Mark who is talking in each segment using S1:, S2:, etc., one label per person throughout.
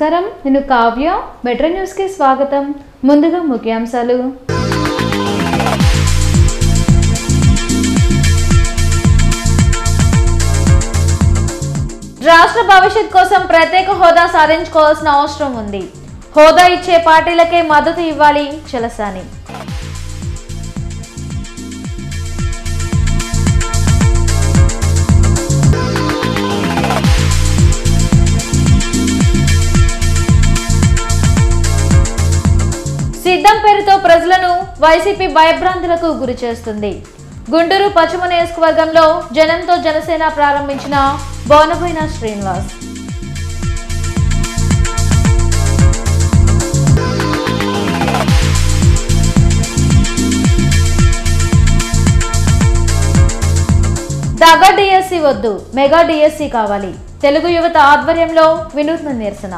S1: నమస్కారం, నేను Kavya. Metro news కి స్వాగతం. ముందుగా ముఖ్యాంశాలు. రాష్ట్ర భవిష్యత్ కోసం ప్రత్యేక హోదా సాధించుకోవాల్సిన అవసరం ఉంది. హోదా ఇచ్చే పార్టీలకే మద్దతు ఇవ్వాలి చలసాని. సిద్ధం పేరుతో ప్రజలను వైసీపీ భయభ్రాంతులకు గురి చేస్తుంది. గుంటూరు పశ్చిమ నియోజకవర్గంలో జనంతో జనసేన ప్రారంభించిన బోనబోయిన శ్రీనివాస్. దగా డిఎస్సి వద్దు, మెగా డిఎస్సి కావాలి. తెలుగు యువత ఆధ్వర్యంలో వినూత్న నిరసన.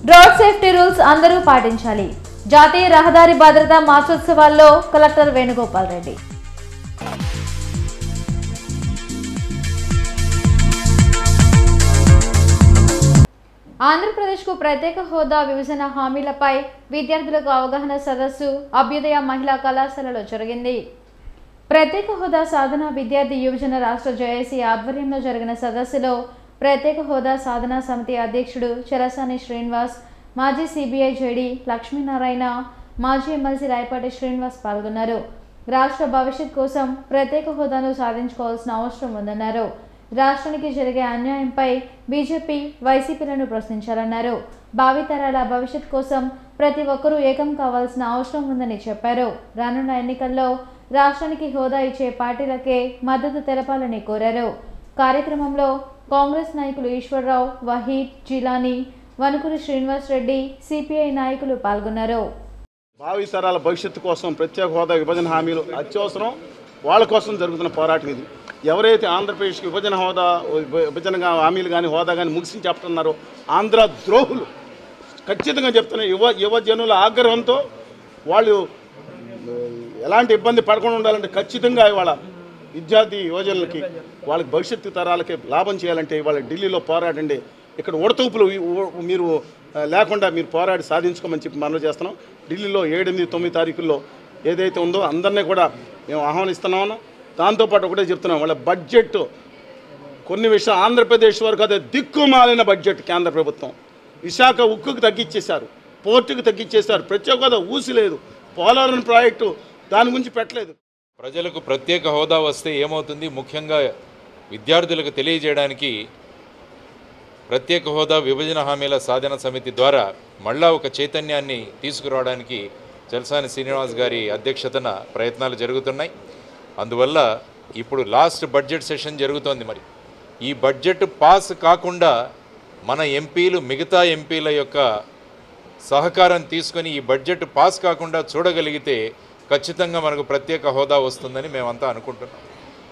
S1: రోడ్ సేఫ్టీ రూల్స్ అందరూ పాటించాలి. జాతీయ రహదారి భద్రతా మాసోత్సవాల్లో కలెక్టర్ వేణుగోపాల్ రెడ్డి. ఆంధ్రప్రదేశ్కు ప్రత్యేక హోదా విభజన హామీలపై విద్యార్థులకు అవగాహన సదస్సు అభ్యుదయ మహిళా కళాశాలలో జరిగింది. ప్రత్యేక హోదా సాధన విద్యార్థి యువజన రాష్ట్ర జేఏసీ ఆధ్వర్యంలో జరిగిన సదస్సులో ప్రత్యేక హోదా సాధనా సమితి అధ్యక్షుడు చలసాని శ్రీనివాస్, మాజీ సిబిఐ జేడీ లక్ష్మీనారాయణ, మాజీ ఎమ్మెల్సీ రాయపాటి శ్రీనివాస్ పాల్గొన్నారు. రాష్ట్ర భవిష్యత్ కోసం ప్రత్యేక హోదాను సాధించుకోవాల్సిన అవసరం ఉందన్నారు. రాష్ట్రానికి జరిగే అన్యాయంపై బీజేపీ, వైసీపీలను ప్రశ్నించాలన్నారు. భావితరాల భవిష్యత్ కోసం ప్రతి ఒక్కరూ ఏకం కావాల్సిన అవసరం ఉందని చెప్పారు. రానున్న ఎన్నికల్లో రాష్ట్రానికి హోదా ఇచ్చే పార్టీలకే మద్దతు తెలపాలని కోరారు. కార్యక్రమంలో కాంగ్రెస్ నాయకులు ఈశ్వరరావు, వహీద్, జిలానీ, వనుకూరి శ్రీనివాస్ రెడ్డి, సిపిఐ నాయకులు పాల్గొన్నారు.
S2: భావితరాల భవిష్యత్తు కోసం ప్రత్యేక హోదా విభజన హామీలు అత్యవసరం. వాళ్ళ కోసం జరుగుతున్న పోరాటం ఇది. ఎవరైతే ఆంధ్రప్రదేశ్కి విభజన హామీలు కానీ హోదా కానీ ముగిసి చెప్తున్నారో ఆంధ్ర ద్రోహులు. ఖచ్చితంగా చెప్తున్నారు. యువజనుల ఆగ్రహంతో వాళ్ళు ఎలాంటి ఇబ్బంది పడకుండా ఉండాలంటే ఖచ్చితంగా ఇవాళ విద్యార్థి యువజనులకి వాళ్ళకి భవిష్యత్తు తరాలకి లాభం చేయాలంటే ఇవాళ ఢిల్లీలో పోరాడండి. ఇక్కడ ఉడతూపులు మీరు లేకుండా మీరు పోరాడి సాధించుకోమని చెప్పి మనవి చేస్తున్నాం. ఢిల్లీలో 7, 8, 9 తారీఖుల్లో ఏదైతే ఉందో అందరినీ కూడా మేము ఆహ్వానిస్తున్నాము. దాంతోపాటు ఒకటే చెప్తున్నాం, వాళ్ళ బడ్జెట్ కొన్ని విషయాలు ఆంధ్రప్రదేశ్ వరకు అదే దిక్కుమాలిన బడ్జెట్. కేంద్ర ప్రభుత్వం విశాఖ ఉక్కుకు తగ్గించేశారు, పోర్టుకు తగ్గించేశారు, ప్రత్యేక హోదా ఊసిలేదు, పోలవరం ప్రాజెక్టు దాని గురించి పెట్టలేదు.
S3: ప్రజలకు ప్రత్యేక హోదా వస్తే ఏమవుతుంది, ముఖ్యంగా విద్యార్థులకు తెలియజేయడానికి ప్రత్యేక హోదా విభజన హామీల సాధన సమితి ద్వారా మళ్ళా ఒక చైతన్యాన్ని తీసుకురావడానికి చలసాని శ్రీనివాస్ గారి అధ్యక్షతన ప్రయత్నాలు జరుగుతున్నాయి. అందువల్ల ఇప్పుడు లాస్ట్ బడ్జెట్ సెషన్ జరుగుతోంది. మరి ఈ బడ్జెట్ పాస్ కాకుండా మన ఎంపీలు మిగతా ఎంపీల యొక్క సహకారం తీసుకొని ఈ బడ్జెట్ పాస్ కాకుండా చూడగలిగితే ఖచ్చితంగా మనకు ప్రత్యేక హోదా వస్తుందని మేమంతా అనుకుంటున్నాం.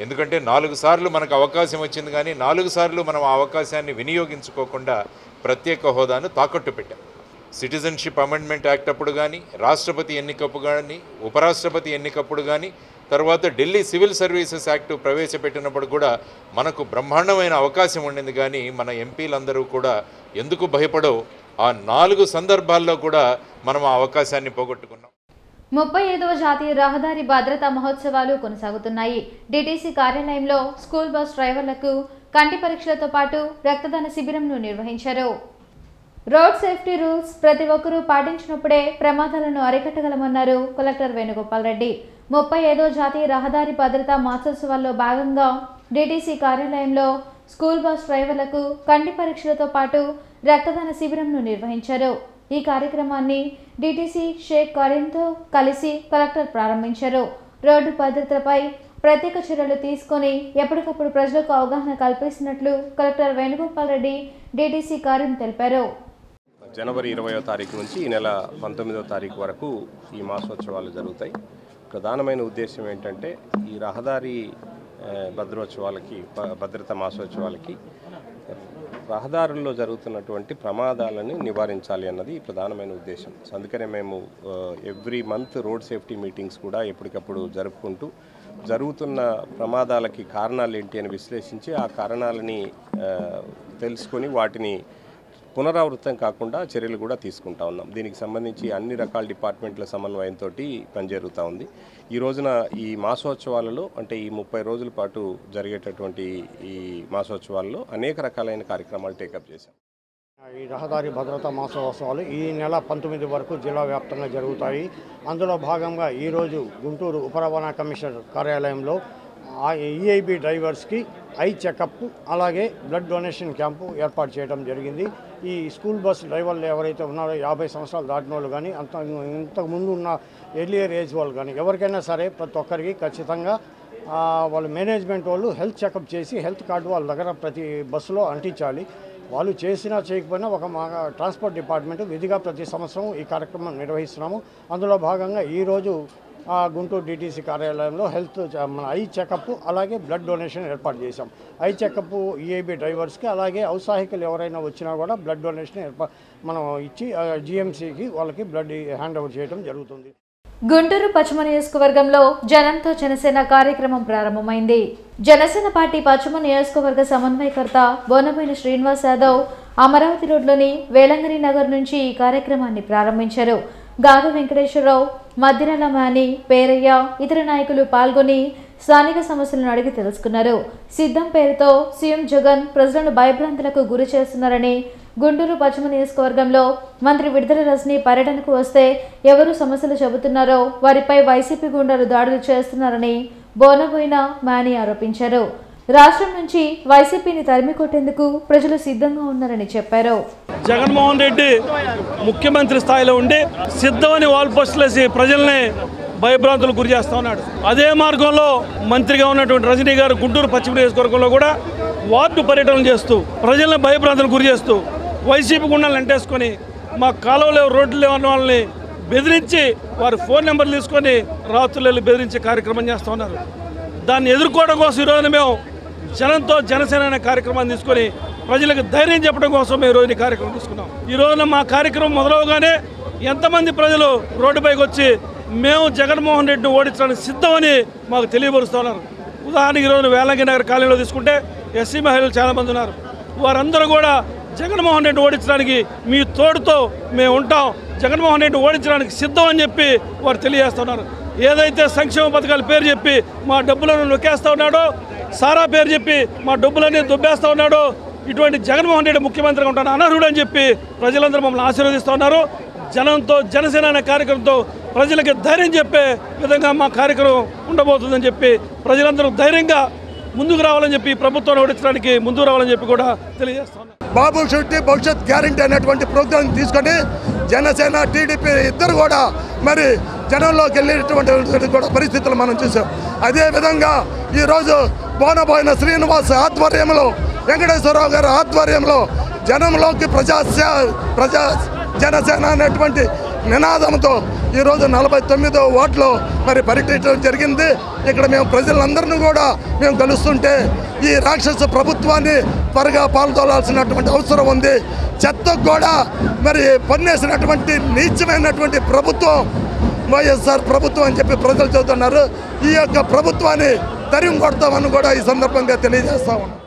S3: ఎందుకంటే 4 సార్లు మనకు అవకాశం వచ్చింది, కానీ 4 సార్లు మనం ఆ అవకాశాన్ని వినియోగించుకోకుండా ప్రత్యేక హోదాను తాకట్టు పెట్టాం. సిటిజన్షిప్ అమెండ్మెంట్ యాక్ట్ అప్పుడు కానీ, రాష్ట్రపతి ఎన్నికప్పుడు కానీ, ఉపరాష్ట్రపతి ఎన్నికప్పుడు కానీ, తర్వాత ఢిల్లీ సివిల్ సర్వీసెస్ యాక్ట్ ప్రవేశపెట్టినప్పుడు కూడా మనకు బ్రహ్మాండమైన అవకాశం ఉండింది. కానీ మన ఎంపీలందరూ కూడా ఎందుకు భయపడో ఆ 4 సందర్భాల్లో కూడా మనం ఆ అవకాశాన్ని పోగొట్టుకున్నాం.
S1: 35వ జాతీయ రహదారి భద్రతా మహోత్సవాలు కొనసాగుతున్నాయి. డిటిసి కార్యాలయంలో స్కూల్ బస్ డ్రైవర్లకు కంటి పరీక్షలతో పాటు రక్తదాన శిబిరంను నిర్వహించారు. రోడ్ సేఫ్టీ రూల్స్ ప్రతి ఒక్కరూ పాటించినప్పుడే ప్రమాదాలను అరికట్టగలమన్నారు కలెక్టర్ వేణుగోపాల్ రెడ్డి. 35వ జాతీయ రహదారి భద్రతా మహోత్సవాల్లో భాగంగా డిటిసి కార్యాలయంలో స్కూల్ బస్ డ్రైవర్లకు కంటి పరీక్షలతో పాటు రక్తదాన శిబిరంను నిర్వహించారు. ఈ కార్యక్రమాన్ని డిటిసి షేక్ కరీంతో కలిసి కలెక్టర్ ప్రారంభించారు. రోడ్డు భద్రతపై ప్రత్యేక చర్యలు తీసుకొని ఎప్పటికప్పుడు ప్రజలకు అవగాహన కల్పిస్తున్నట్లు కలెక్టర్ వేణుగోపాల్ రెడ్డి డిటిసి కరీం తెలిపారు.
S4: జనవరి 20వ తారీఖు నుంచి ఈ నెల 19వ తారీఖు వరకు ఈ మాసోత్సవాలు జరుగుతాయి. ప్రధానమైన ఉద్దేశం ఏంటంటే ఈ రహదారి భద్రోత్సవాలకి భద్రతా మాసోత్సవాలకి రహదారుల్లో జరుగుతున్నటువంటి ప్రమాదాలను నివారించాలి అన్నది ప్రధానమైన ఉద్దేశం. అందుకనే మేము every month road safety meetings కూడా ఎప్పటికప్పుడు జరుపుకుంటూ జరుగుతున్న ప్రమాదాలకి కారణాలు ఏంటి అని విశ్లేషించి ఆ కారణాలని తెలుసుకొని వాటిని పునరావృతం కాకుండా చర్యలు కూడా తీసుకుంటా ఉన్నాం. దీనికి సంబంధించి అన్ని రకాల డిపార్ట్మెంట్ల సమన్వయంతో పని జరుగుతూ ఉంది. ఈ రోజున ఈ మాసోత్సవాలలో అంటే ఈ 30 రోజుల పాటు జరిగేటటువంటి ఈ మాసోత్సవాల్లో అనేక రకాలైన కార్యక్రమాలు టేకప్ చేశాం.
S5: ఈ రహదారి భద్రతా మాసోత్సవాలు ఈ నెల 19 వరకు జిల్లా వ్యాప్తంగా జరుగుతాయి. అందులో భాగంగా ఈరోజు గుంటూరు ఉప రవాణా కమిషనర్ కార్యాలయంలో ఈఐబి డ్రైవర్స్కి ఐ చెకప్ అలాగే బ్లడ్ డొనేషన్ క్యాంపు ఏర్పాటు చేయడం జరిగింది. ఈ స్కూల్ బస్ డ్రైవర్లు ఎవరైతే ఉన్నారో 50 సంవత్సరాలు దాటిన వాళ్ళు కానీ ఇంతకుముందు ఉన్న ఎర్లియర్ ఏజ్ వాళ్ళు కానీ ఎవరికైనా సరే ప్రతి ఒక్కరికి ఖచ్చితంగా వాళ్ళు మేనేజ్మెంట్ వాళ్ళు హెల్త్ చెకప్ చేసి హెల్త్ కార్డు వాళ్ళ దగ్గర ప్రతి బస్సులో అంటించాలి. వాళ్ళు చేసినా చేయకపోయినా మా ట్రాన్స్పోర్ట్ డిపార్ట్మెంట్ విధిగా ప్రతి సంవత్సరం ఈ కార్యక్రమం నిర్వహిస్తున్నాము. అందులో భాగంగా ఈరోజు గుంటూరు డిటిసి కార్యాలయంలో హెల్త్ మన ఐ చెకప్ అలాగే బ్లడ్ డొనేషన్ ఏర్పాటు చేశాం. ఐ చెకప్ ఈఐబి డ్రైవర్స్కి అలాగే ఔత్సాహికులు ఎవరైనా వచ్చినా కూడా బ్లడ్ డొనేషన్ మనం ఇచ్చి జిఎంసీకి వాళ్ళకి బ్లడ్ హ్యాండ్ ఓవర్ చేయడం జరుగుతుంది.
S1: గుంటూరు పశ్చిమ నియోజకవర్గంలో జనంతో జనసేన కార్యక్రమం ప్రారంభమైంది. జనసేన పార్టీ పశ్చిమ నియోజకవర్గ సమన్వయకర్త బోనబోయిన శ్రీనివాస్ యాదవ్ అమరావతి రోడ్లోని వేలంగిరి నగర్ నుంచి ఈ కార్యక్రమాన్ని ప్రారంభించారు. గాదు వెంకటేశ్వరరావు, మద్దిరాల మాని, పేరయ్య ఇతర నాయకులు పాల్గొని స్థానిక సమస్యలను అడిగి తెలుసుకున్నారు. సిద్ధం పేరుతో సీఎం జగన్ ప్రజలను భయభ్రాంతులకు గురి చేస్తున్నారని, గుంటూరు పశ్చిమ నియోజకవర్గంలో మంత్రి విడుదల రజని పర్యటనకు వస్తే ఎవరు సమస్యలు చెబుతున్నారో వారిపై వైసీపీ గుండాలు దాడులు చేస్తున్నారని బోనబోయిన మాని ఆరోపించారు. రాష్ట్రం నుంచి వైసీపీని తరిమి కొట్టేందుకు ప్రజలు సిద్ధంగా ఉన్నారని చెప్పారు.
S6: జగన్మోహన్ రెడ్డి ముఖ్యమంత్రి స్థాయిలో ఉండి సిద్ధమని వాల్ పోస్టులు వేసి ప్రజల్ని భయభ్రాంతులకు గురి చేస్తూ ఉన్నాడు. అదే మార్గంలో మంత్రిగా ఉన్నటువంటి రజనీ గారు గుంటూరు పశ్చిమ నియోజకవర్గంలో కూడా వార్డు పర్యటనలు చేస్తూ ప్రజల్ని భయభ్రాంతులకు గురి చేస్తూ వైసీపీ గుండాలను వెంటేసుకొని మా కాలువలు రోడ్లు లేవన్న వాళ్ళని బెదిరించి వారి ఫోన్ నెంబర్లు తీసుకొని రాత్రులు బెదిరించే కార్యక్రమం చేస్తూ ఉన్నారు. దాన్ని ఎదుర్కోవడం కోసం ఈరోజు మేము జనంతో జనసేన అనే కార్యక్రమాన్ని తీసుకొని ప్రజలకు ధైర్యం చెప్పడం కోసం మేము ఈరోజు ఈ కార్యక్రమం తీసుకున్నాం. ఈ రోజున మా కార్యక్రమం మొదలవగానే ఎంతమంది ప్రజలు రోడ్డుపైకి వచ్చి మేము జగన్మోహన్ రెడ్డిని ఓడించడానికి సిద్ధమని మాకు తెలియపరుస్తున్నారు. ఉదాహరణకి ఈరోజు వేలంగి నగర్ కాలనీలో తీసుకుంటే ఎస్సీ మహిళలు చాలామంది ఉన్నారు. వారందరూ కూడా జగన్మోహన్ రెడ్డి ఓడించడానికి మీ తోడుతో మేము ఉంటాం, జగన్మోహన్ రెడ్డి ఓడించడానికి సిద్ధం అని చెప్పి వారు తెలియజేస్తున్నారు. ఏదైతే సంక్షేమ పథకాల పేరు చెప్పి మా డబ్బులను నొక్కేస్తూ ఉన్నాడో, సారా పేరు చెప్పి మా డబ్బులన్నీ దుబ్బేస్తూ ఉన్నాడో, ఇటువంటి జగన్మోహన్ రెడ్డి ముఖ్యమంత్రిగా ఉంటాను అనర్హుడు అని చెప్పి ప్రజలందరూ మమ్మల్ని ఆశీర్వదిస్తూ ఉన్నారు. జనంతో జనసేన అనే కార్యక్రమంతో ప్రజలకి ధైర్యం చెప్పే విధంగా మా కార్యక్రమం ఉండబోతుందని చెప్పి ప్రజలందరూ ధైర్యంగా ముందుకు రావాలని చెప్పి ప్రభుత్వాన్ని ఓడించడానికి ముందుకు రావాలని చెప్పి కూడా తెలియజేస్తున్నాను.
S7: బాబు షూరిటీ భవిష్యత్ గ్యారంటీ అనేటువంటి ప్రోగ్రాం తీసుకొని జనసేన టీడీపీ ఇద్దరు కూడా మరి జనంలోకి వెళ్ళేటువంటి కూడా పరిస్థితులు మనం చూసాం. అదేవిధంగా ఈరోజు బోనబోయిన శ్రీనివాస్ ఆధ్వర్యంలో, వెంకటేశ్వరరావు గారి ఆధ్వర్యంలో జనంలోకి ప్రజా జనసేన అనేటువంటి నినాదంతో ఈరోజు 49వ వార్డులో మరి పర్యటించడం జరిగింది. ఇక్కడ మేము ప్రజలందరినీ కూడా మేము కలుస్తుంటే ఈ రాక్షస ప్రభుత్వాన్ని త్వరగా పాల్గొనాల్సినటువంటి అవసరం ఉంది. చెత్తకు కూడా మరి పన్నేసినటువంటి నీచమైనటువంటి ప్రభుత్వం వైఎస్ఆర్ ప్రభుత్వం అని చెప్పి ప్రజలు చెబుతున్నారు. ఈ యొక్క ప్రభుత్వాన్ని తరిమి కొడతామని కూడా ఈ సందర్భంగా తెలియజేస్తా ఉన్నాం.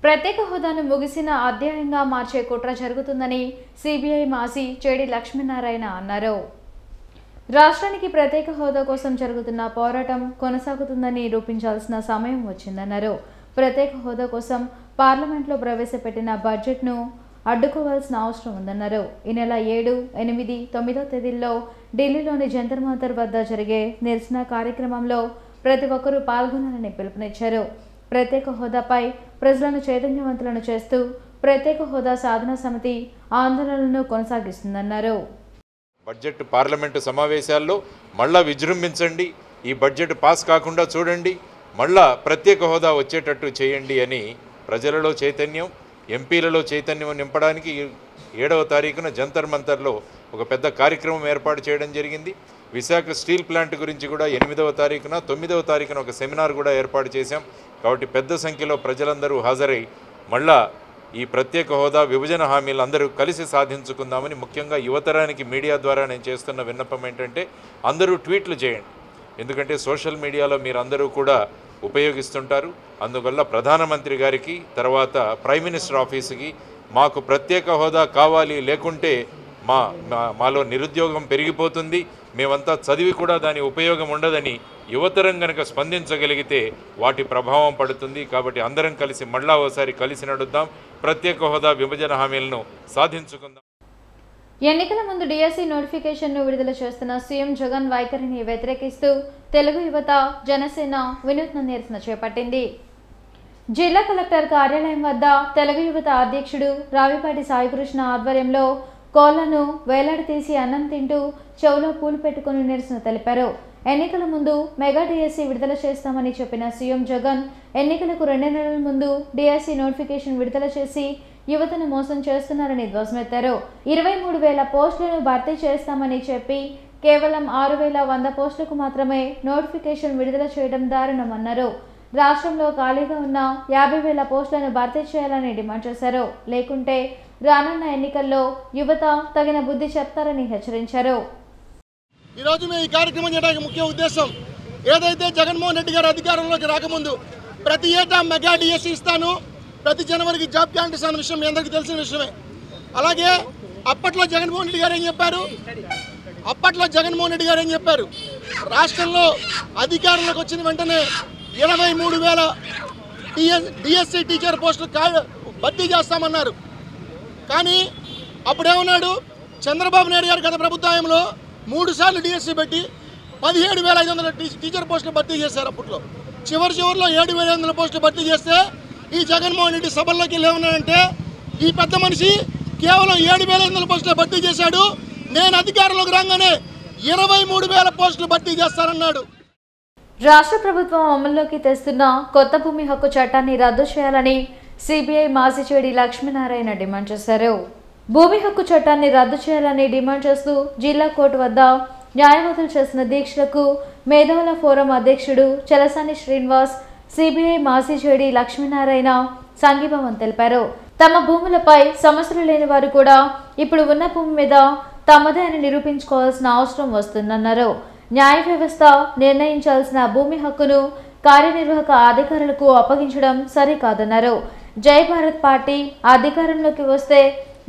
S1: ప్రత్యేక హోదాను ముగిసిన అధ్యాయంగా మార్చే కుట్ర జరుగుతుందని సిబిఐ మాజీ చెడి లక్ష్మీనారాయణ అన్నారు. రాష్ట్రానికి ప్రత్యేక హోదా కోసం జరుగుతున్న పోరాటం కొనసాగుతుందని నిరూపించాల్సిన సమయం వచ్చిందన్నారు. ప్రత్యేక హోదా కోసం పార్లమెంట్లో ప్రవేశపెట్టిన బడ్జెట్ను అడ్డుకోవాల్సిన అవసరం ఉందన్నారు. ఈ నెల 7, 8, 9 తేదీల్లో ఢిల్లీలోని జంతర్ మంతర్ వద్ద జరిగే నిరసన కార్యక్రమంలో ప్రతి ఒక్కరూ పాల్గొనాలని పిలుపునిచ్చారు. ప్రత్యేక హోదాపై ప్రజలను చైతన్యవంతులను చేస్తూ ప్రత్యేక హోదా సాధన సమితి ఆందోళనలను కొనసాగిస్తుందన్నారు.
S3: బడ్జెట్ పార్లమెంటు సమావేశాల్లో మళ్ళా విజృంభించండి, ఈ బడ్జెట్ పాస్ కాకుండా చూడండి, మళ్ళా ప్రత్యేక హోదా వచ్చేటట్టు చేయండి అని ప్రజలలో చైతన్యం, ఎంపీలలో చైతన్యం నింపడానికి 7వ తారీఖున జంతర్ మంతర్లో ఒక పెద్ద కార్యక్రమం ఏర్పాటు చేయడం జరిగింది. విశాఖ స్టీల్ ప్లాంట్ గురించి కూడా 8వ తారీఖున 9వ తారీఖున ఒక సెమినార్ కూడా ఏర్పాటు చేశాం. కాబట్టి పెద్ద సంఖ్యలో ప్రజలందరూ హాజరై మళ్ళా ఈ ప్రత్యేక హోదా విభజన హామీలు అందరూ కలిసి సాధించుకుందామని ముఖ్యంగా యువతరానికి మీడియా ద్వారా నేను చేస్తున్న విన్నపం ఏంటంటే అందరూ ట్వీట్లు చేయండి. ఎందుకంటే సోషల్ మీడియాలో మీరందరూ కూడా ఉపయోగిస్తుంటారు. అందువల్ల ప్రధానమంత్రి గారికి, తర్వాత ప్రైమ్ మినిస్టర్ ఆఫీసుకి మాకు ప్రత్యేక హోదా కావాలి, లేకుంటే మాలో నిరుద్యోగం పెరిగిపోతుంది, మేమంతా చదివి కూడా దాని ఉపయోగం ఉండదని యువతరం కనుక స్పందించగలిగితే వాటి ప్రభావం పడుతుంది. కాబట్టి అందరం కలిసి మళ్ళా ఒకసారి కలిసి నడుద్దాం, ప్రత్యేక హోదా విభజన హామీలను సాధించుకుందాం.
S1: ఎన్నికల ముందు డిఎస్సి నోటిఫికేషన్ను విడుదల చేస్తున్న సీఎం జగన్ వైఖరిని వ్యతిరేకిస్తూ తెలుగు యువత జనసేన వినూత్న నిరసన చేపట్టింది. జిల్లా కలెక్టర్ కార్యాలయం వద్ద తెలుగు యువత అధ్యక్షుడు రావిపాటి సాయికృష్ణ ఆధ్వర్యంలో కోళ్లను వేలాడతీసి అన్నం తింటూ చెవులో పూలు పెట్టుకుని నిరసన తెలిపారు. ఎన్నికల ముందు మెగా డిఎస్సి విడుదల చేస్తామని చెప్పిన సీఎం జగన్ ఎన్నికలకు 2 నెలల ముందు డిఎస్సి నోటిఫికేషన్ విడుదల చేసి యువతను మోసం చేస్తున్నారని ధ్వజమెత్తారు. 23,000 పోస్టులను భర్తీ చేస్తామని చెప్పి కేవలం 6,100 పోస్టులకు మాత్రమే నోటిఫికేషన్ విడుదల చేయడం దారుణమన్నారు. రాష్ట్రంలో ఖాళీగా ఉన్న 50,000 పోస్టులను భర్తీ చేయాలని డిమాండ్ చేశారు. లేకుంటే రానున్న ఎన్నికల్లో యువత తగిన బుద్ధి చెప్తారని హెచ్చరించారు.
S8: ఈరోజు మేము ఈ కార్యక్రమం చేయడానికి ముఖ్య ఉద్దేశం ఏదైతే జగన్మోహన్ రెడ్డి గారు అధికారంలోకి రాకముందు ప్రతి ఏటా మెగా డిఎస్సి ఇస్తాను, ప్రతి జనవరికి జాబ్ క్యాలెండర్స్ అన్న విషయం మీ అందరికీ తెలిసిన విషయమే. అలాగే అప్పట్లో జగన్మోహన్ రెడ్డి గారు ఏం చెప్పారు, రాష్ట్రంలో అధికారంలోకి వచ్చిన వెంటనే 23,000 డిఎస్సి టీచర్ పోస్టులు భర్తీ చేస్తామన్నారు. కానీ అప్పుడేమన్నాడు, చంద్రబాబు నాయుడు గారు గత ప్రభుత్వంలో 3 సార్లు డిఎస్సి పెట్టి 17,500 టీచర్ పోస్టులు భర్తీ చేశారు. అప్పట్లో చివరిలో 7,500 పోస్టులు భర్తీ చేస్తే ఈ జగన్మోహన్ రెడ్డి సభల్లోకి ఏమన్నాడంటే, ఈ పెద్ద మనిషి కేవలం 7,500 పోస్టులు భర్తీ చేశాడు, నేను అధికారంలోకి రాగానే 23,000 పోస్టులు భర్తీ చేస్తానన్నాడు.
S1: రాష్ట్ర ప్రభుత్వం అమల్లోకి తెస్తున్న కొత్త భూమి హక్కు చట్టాన్ని రద్దు చేయాలని సిబిఐ మాజీ జేడీ లక్ష్మీనారాయణ డిమాండ్ చేశారు. భూమి హక్కు చట్టాన్ని రద్దు చేయాలని డిమాండ్ చేస్తూ జిల్లా కోర్టు వద్ద న్యాయవాదులు చేసిన దీక్షలకు మేధావుల ఫోరం అధ్యక్షుడు చలసాని శ్రీనివాస్, సిబిఐ మాజీ జేడీ లక్ష్మీనారాయణ సంఘీభావం తెలిపారు. తమ భూములపై సమస్యలు లేని వారు కూడా ఇప్పుడు ఉన్న భూమి మీద తమదే అని నిరూపించుకోవాల్సిన అవసరం వస్తుందన్నారు. న్యాయ వ్యవస్థ నిర్ణయించాల్సిన భూమి హక్కును కార్యనిర్వాహక అధికారులకు అప్పగించడం సరికాదన్నారు. జై భారత్ పార్టీ అధికారంలోకి వస్తే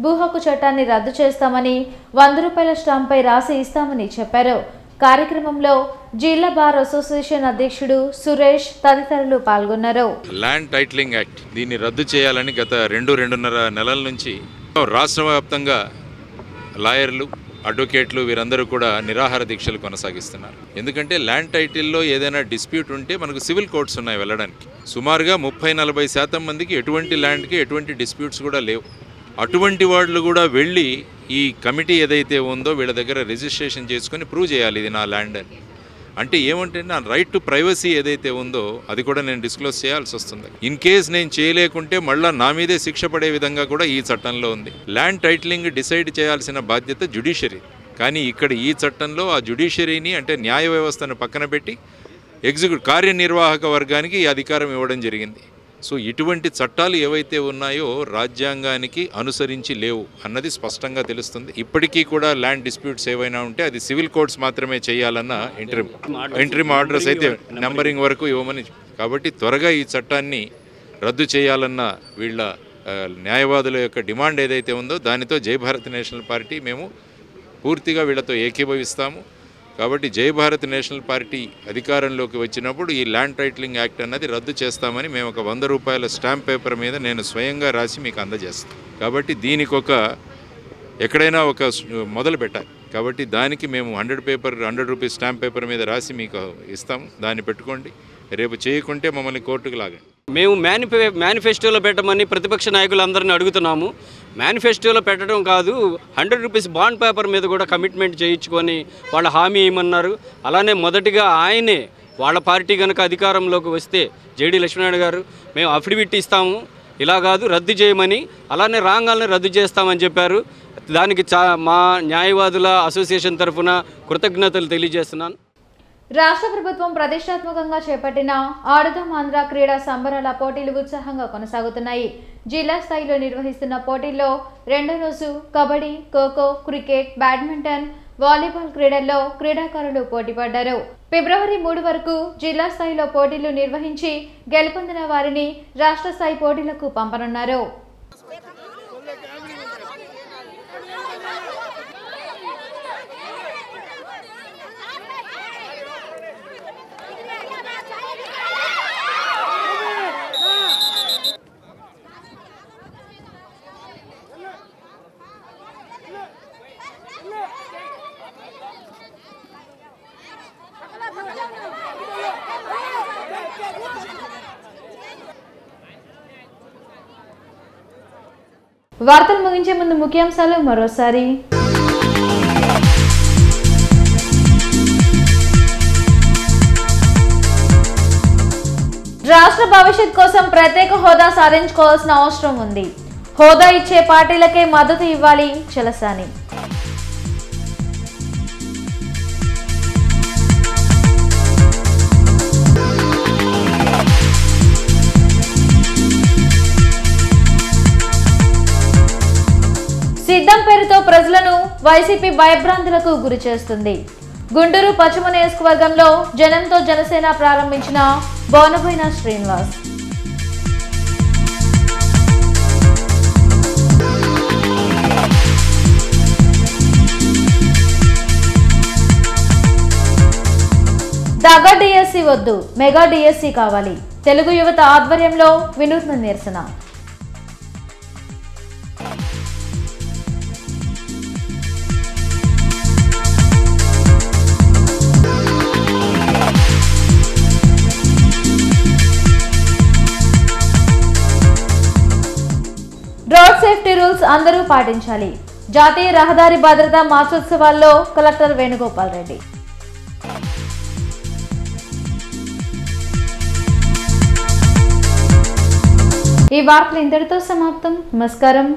S1: భూ హక్కు చట్టాన్ని రద్దు చేస్తామని 100 రూపాయల స్టాంపై రాసి ఇస్తామని చెప్పారు. కార్యక్రమంలో జిల్లా బార్ అసోసియేషన్ అధ్యక్షుడు సురేష్ తదితరులు పాల్గొన్నారు.
S3: ల్యాండ్ టైటిలింగ్ యాక్ట్ దీన్ని రద్దు చేయాలని గత 2-2.5 నెలల నుంచి రాష్ట్ర వ్యాప్తంగా లాయర్లు, అడ్వకేట్లు వీరందరూ కూడా నిరాహార దీక్షలు కొనసాగిస్తున్నారు. ఎందుకంటే ల్యాండ్ టైటిల్లో ఏదైనా డిస్ప్యూట్ ఉంటే మనకు సివిల్ కోర్ట్స్ ఉన్నాయి వెళ్ళడానికి. సుమారుగా 30-40% మందికి ఎటువంటి ల్యాండ్కి ఎటువంటి డిస్ప్యూట్స్ కూడా లేవు. అటువంటి వాళ్ళు కూడా వెళ్ళి ఈ కమిటీ ఏదైతే ఉందో వీళ్ళ దగ్గర రిజిస్ట్రేషన్ చేసుకొని ప్రూవ్ చేయాలి ఇది నా ల్యాండ్ అని. అంటే ఏమంటే నా రైట్ టు ప్రైవసీ ఏదైతే ఉందో అది కూడా నేను డిస్క్లోజ్ చేయాల్సి వస్తుంది. ఇన్ కేస్ నేను చేయలేకుంటే మళ్ళీ నా మీదే శిక్ష పడే విధంగా కూడా ఈ చట్టంలో ఉంది. ల్యాండ్ టైటిలింగ్ డిసైడ్ చేయాల్సిన బాధ్యత జ్యుడిషియరీ. కానీ ఇక్కడ ఈ చట్టంలో ఆ జ్యుడిషియరీని అంటే న్యాయ వ్యవస్థను పక్కన పెట్టి కార్యనిర్వాహక వర్గానికి ఈ అధికారం ఇవ్వడం జరిగింది. సో ఇటువంటి చట్టాలు ఏవైతే ఉన్నాయో రాజ్యాంగానికి అనుసరించి లేవు అన్నది స్పష్టంగా తెలుస్తుంది. ఇప్పటికీ కూడా ల్యాండ్ డిస్ప్యూట్స్ ఏవైనా ఉంటే అది సివిల్ కోర్ట్స్ మాత్రమే చేయాలన్న ఇంటరిమ్ ఆర్డర్స్ అయితే నంబరింగ్ వరకు ఇవ్వమని. కాబట్టి త్వరగా ఈ చట్టాన్ని రద్దు చేయాలన్న వీళ్ళ న్యాయవాదుల యొక్క డిమాండ్ ఏదైతే ఉందో దానితో జై భారత్ నేషనల్ పార్టీ మేము పూర్తిగా వీళ్ళతో ఏకీభవిస్తాము. కాబట్టి జై భారత్ నేషనల్ పార్టీ అధికారంలోకి వచ్చినప్పుడు ఈ ల్యాండ్ టైటిలింగ్ యాక్ట్ అన్నది రద్దు చేస్తామని మేము ఒక 100 రూపాయల స్టాంప్ పేపర్ మీద నేను స్వయంగా రాసి మీకు అందజేస్తాను. కాబట్టి దీనికి ఎక్కడైనా ఒక మొదలు పెట్టాలి. కాబట్టి దానికి మేము 100 రూపీస్ స్టాంప్ పేపర్ మీద రాసి మీకు ఇస్తాము. దాన్ని పెట్టుకోండి. రేపు చేయకుంటే మమ్మల్ని కోర్టుకు లాగండి.
S9: మేము మేనిఫెస్టోలో పెట్టమని ప్రతిపక్ష నాయకులందరినీ అడుగుతున్నాము. మేనిఫెస్టోలో పెట్టడం కాదు, 100 రూపీస్ బాండ్ పేపర్ మీద కూడా కమిట్మెంట్ చేయించుకొని వాళ్ళ హామీ ఇవ్వమన్నారు. అలానే మొదటిగా ఆయనే వాళ్ళ పార్టీ కనుక అధికారంలోకి వస్తే జేడీ లక్ష్మీనారాయణ గారు మేము అఫిడవిట్ ఇస్తాము, ఇలా కాదు రద్దు చేయమని, అలానే రాంగాల్ని రద్దు చేస్తామని చెప్పారు. దానికి మా న్యాయవాదుల అసోసియేషన్ తరఫున కృతజ్ఞతలు తెలియజేస్తున్నాను.
S1: రాష్ట్ర ప్రభుత్వం ప్రతిష్టాత్మకంగా చేపట్టిన ఆడుదాం ఆంధ్ర క్రీడా సంబరాల పోటీలు ఉత్సాహంగా కొనసాగుతున్నాయి. జిల్లా స్థాయిలో నిర్వహిస్తున్న పోటీల్లో రెండో రోజు kabaddi, kho kho, cricket, badminton, volleyball క్రీడల్లో క్రీడాకారులు పోటీపడ్డారు. ఫిబ్రవరి 3 వరకు జిల్లా స్థాయిలో పోటీలు నిర్వహించి గెలుపొందిన వారిని రాష్ట్ర స్థాయి పోటీలకు పంపనున్నారు. వార్తలు ముగించే ముందు ముఖ్యాంశాలు మరోసారి. రాష్ట్ర భవిష్యత్ కోసం ప్రత్యేక హోదా సాధించుకోవాల్సిన అవసరం ఉంది. హోదా ఇచ్చే పార్టీలకే మద్దతు ఇవ్వాలి చలసాని. సిద్ధం పేరుతో ప్రజలను వైసీపీ భయభ్రాంతులకు గురి చేస్తుంది. గుంటూరు పశ్చిమ నియోజకవర్గంలో జనంతో జనసేన ప్రారంభించిన బోనబోయిన శ్రీనివాస్. దగా డిఎస్సి వద్దు, మెగా డిఎస్సి కావాలి. తెలుగు యువత ఆధ్వర్యంలో వినూత్న నిరసన. రోడ్ సేఫ్టీ రూల్స్ అందరూ పాటించాలి. జాతీయ రహదారి భద్రతా మాసోత్సవాల్లో కలెక్టర్ వేణుగోపాల్ రెడ్డి. ఈ వార్తలు ఇంతటితో సమాప్తం. నమస్కారం.